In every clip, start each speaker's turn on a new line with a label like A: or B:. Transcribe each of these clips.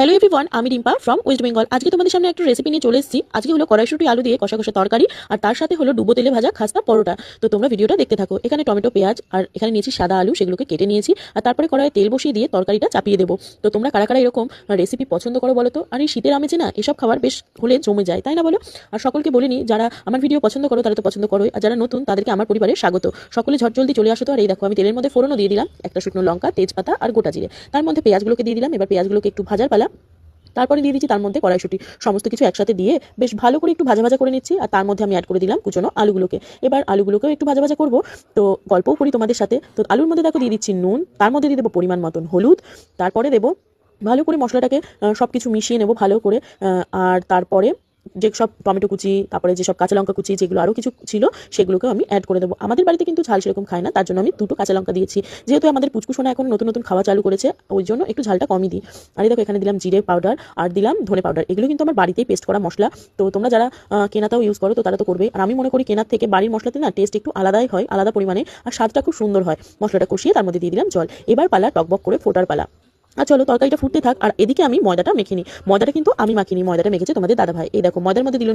A: Hello everyone, আমি Rimpa from West Bengal. আজকে তোমাদের সামনে একটা রেসিপি নিয়ে চলে এসেছি। আজকে হলো কড়াইশুঁটি আলু দিয়ে কষা কষা তরকারি, আর তার সাথে হলো ডুবো তেলে ভাজা খাস্তা পরোটা। তো তোমরা ভিডিওটা দেখতে থাকো। এখানে টমেটো, পেঁয়াজ আর এখানে নিয়েছি সাদা আলু, সেগুলোকে কেটে নিয়েছি। আর তারপরে কড়াইয়ে তেল বসিয়ে দিয়ে তরকারিটা চাপিয়ে দেবো। তো তোমরা কারা কারা এরকম রেসিপি পছন্দ করো বলো তো? আর এই শীতের আমেজে না এসব খাবার বেশ হলে জমে যায়, তাই না বলো? আর সকলকে বলিনি, যারা আমার ভিডিও পছন্দ করো তারা তো পছন্দ করোই, আর যারা নতুন তাদেরকে আমার পরিবারে স্বাগত। সকলে ঝট জলদি চলে আসো। তো আর এই দেখো, আমি তেলের মধ্যে ফোড়নও দিয়ে দিলাম, একটা শুকনো লঙ্কা, তেজপাতা আর গোটা জিরে। তার মধ্যে পেঁয়াজগুলোকে দিয়ে দিলাম। এবার পেঁয়াজগুলোকে একটু ভাজার পালা। তারপরে দিয়ে দিচ্ছি তার মধ্যে কড়াইশুঁটি, সমস্ত কিছু একসাথে দিয়ে বেশ ভালো করে একটু ভাজা ভাজা করে নিচ্ছি। আর তার মধ্যে আমি অ্যাড করে দিলাম কুচনো আলুগুলোকে। এবার আলুগুলোকেও একটু ভাজা ভাজা করবো, তো গল্পও করি তোমাদের সাথে। তো আলুর মধ্যে দেখো দিয়ে দিচ্ছি নুন, তার মধ্যে দিয়ে দেবো পরিমাণ মতন হলুদ, তারপরে দেবো ভালো করে মশলাটাকে সব কিছু মিশিয়ে নেবো ভালো করে। আর তারপরে যে সব টমেটো কুচি, তারপরে যেসব কাঁচা লঙ্কা কুচি, যেগুলো আরও কিছু ছিল সেগুলোকে আমি অ্যাড করে দেবো। আমাদের বাড়িতে কিন্তু ঝাল সেরকম খায় না, তার জন্য আমি দুটো কাঁচা লঙ্কা দিয়েছি। যেহেতু আমাদের পুচকুসোনা এখন নতুন নতুন খাওয়া চালু করেছে, ওই জন্য একটু ঝালটা কমই দিই। আর এই দেখো, এখানে দিলাম জিরে পাউডার আর দিলাম ধনে পাউডার। এগুলো কিন্তু আমার বাড়িতেই পেস্ট করা মশলা। তো তোমরা যারা কেনাটাও ইউজ করো তো তারা তো করবে। আর আমি মনে করি কেনার থেকে বাড়ির মশলাতে না টেস্ট একটু আলাদাই হয়, আলাদা পরিমাণে, আর স্বাদটা খুব সুন্দর হয়। মশলাটা কষিয়ে তার মধ্যে দিয়ে দিলাম জল। এবার পালা টকবক করে ফোটার পালা। আর চলো তরকারিটা ফুটতে থাক, আর এদিকে আমি ময়দাটা মেখে নিই। ময়দাটা কিন্তু আমি মাখিনি, ময়দাটা মেখেছে তোমাদের দাদাভাই। এই দেখো, ময়দার মধ্যে দিল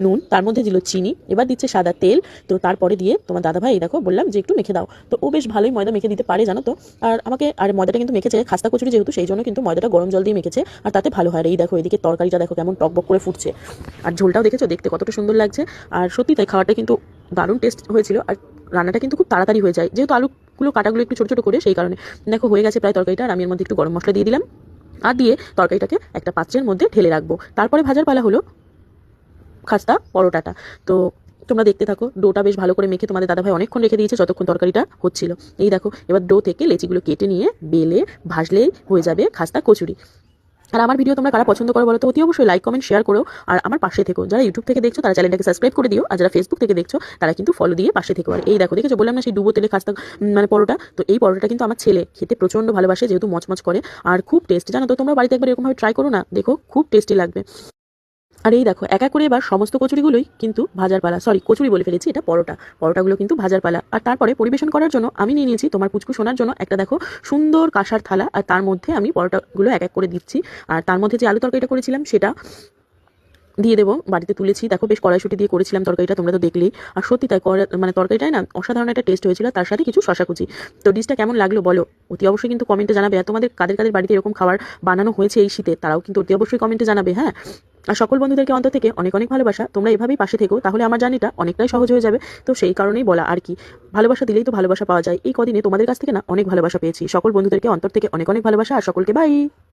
A: নুন, তার মধ্যে দিল চিনি, এবার দিচ্ছে সাদা তেল। তো তারপরে দিয়ে তোমার দাদাভাই, এই দেখো বললাম যে একটু মেখে দাও, তো ও বেশ ভালোই ময়দা মেখে দিতে পারে জানো তো। আর ময়দাটা কিন্তু মেখেছে খাস্তা কচুরি যেহেতু, সেই জন্য কিন্তু ময়দাটা গরম জল দিয়ে মেখেছে, আর তাতে ভালো হয়। এই দেখো, এদিকে তরকারিটা দেখো কেমন টকবক করে ফুটছে, আর ঝোলটাও দেখেছো দেখতে কতটা সুন্দর লাগছে। আর সত্যি তাই, খাওয়াটা কিন্তু দারুণ টেস্ট হয়েছিল। আর রান্নাটা কিন্তু খুব তাড়াতাড়ি হয়ে যায়, যেহেতু আলুগুলো কাটাগুলো একটু ছোটো ছোটো করে, সেই কারণে। দেখো হয়ে গেছে প্রায় তরকারিটা। আর আমি এর মধ্যে একটু গরম মশলা দিয়ে দিলাম, আর দিয়ে তরকারিটাকে একটা পাত্রের মধ্যে ঢেলে রাখবো। তারপরে ভাজার পালা হলো খাস্তা পরোটাটা। তো তোমরা দেখতে থাকো। ডোটা বেশ ভালো করে মেখে তোমাদের দাদাভাই অনেকক্ষণ রেখে দিয়েছে, যতক্ষণ তরকারিটা হচ্ছিল। এই দেখো, এবার ডো থেকে লেচিগুলো কেটে নিয়ে বেলে ভাজলেই হয়ে যাবে খাস্তা কচুরি। আর আমার ভিডিও তোমরা কারা পছন্দ করো বলো তো? অতি অবশ্যই লাইক কমেন্ট শেয়ার করো, আর আমার পাশে থেকো। যারা ইউটিউব থেকে দেখছো তারা চ্যানেলটাকে সাবস্ক্রাইব করে দিও, আর যারা ফেসবুক থেকে দেখছো তারা কিন্তু ফলো দিয়ে পাশে থেকো। আর এই দেখো, দেখেছো বললাম না সেই ডুবো তেলে খাস্তা মানে পরোটা? তো এই পরোটাটা কিন্তু আমার ছেলে খেতে প্রচন্ড ভালোবাসে, যেহেতু মচমচ করে আর খুব টেস্টি। জানো তো, তোমরা বাড়িতে একবার এরকমভাবে ট্রাই করো না, দেখো খুব টেস্টি লাগবে। আর এই দেখো, এক এক করে এবার সমস্ত কচুরিগুলোই কিন্তু ভাজার পালা। সরি, কচুরি বলে ফেলেছি, এটা পরোটাগুলো কিন্তু ভাজার পালা। আর তারপরে পরিবেশন করার জন্য আমি নিয়ে নিয়েছি তোমার পুচকু সোনার জন্য একটা দেখো সুন্দর কাঁসার থালা, আর তার মধ্যে আমি পরোটাগুলো এক এক করে দিচ্ছি। আর তার মধ্যে যে আলু তরকারিটা করেছিলাম সেটা দিয়ে দেবো। বাড়িতে তুলেছি, দেখো বেশ কড়াইশুঁটি দিয়ে করেছিলাম তরকারিটা, তোমরা তো দেখলেই। আর সত্যি তাই, মানে তরকারিটাই না অসাধারণ একটা টেস্ট হয়েছিল, তার সাথে কিছু শশা কুচি। তো ডিশটা কেমন লাগলো বলো? অতি অবশ্যই কিন্তু কমেন্টে জানাবে। আর তোমাদের কাদের কাদের বাড়িতে এরকম খাবার বানানো হয়েছে এই শীতে, তারাও কিন্তু অতি অবশ্যই কমেন্টে জানাবে। হ্যাঁ, আর সকল বন্ধুদেরকে অন্তর থেকে অনেক অনেক ভালোবাসা। তোমরা এভাবেই পাশে থেকো, তাহলে আমার জার্নিটা অনেকটাই সহজ হয়ে যাবে। তো সেই কারণেই বলা আর কি। ভালোবাসা দিলেই তো ভালোবাসা পাওয়া যায়। এই কদিনে তোমাদের কাছ থেকে না অনেক ভালোবাসা পেয়েছি। সকল বন্ধুদেরকে অন্তর থেকে অনেক অনেক ভালোবাসা, আর সকলকে বাই।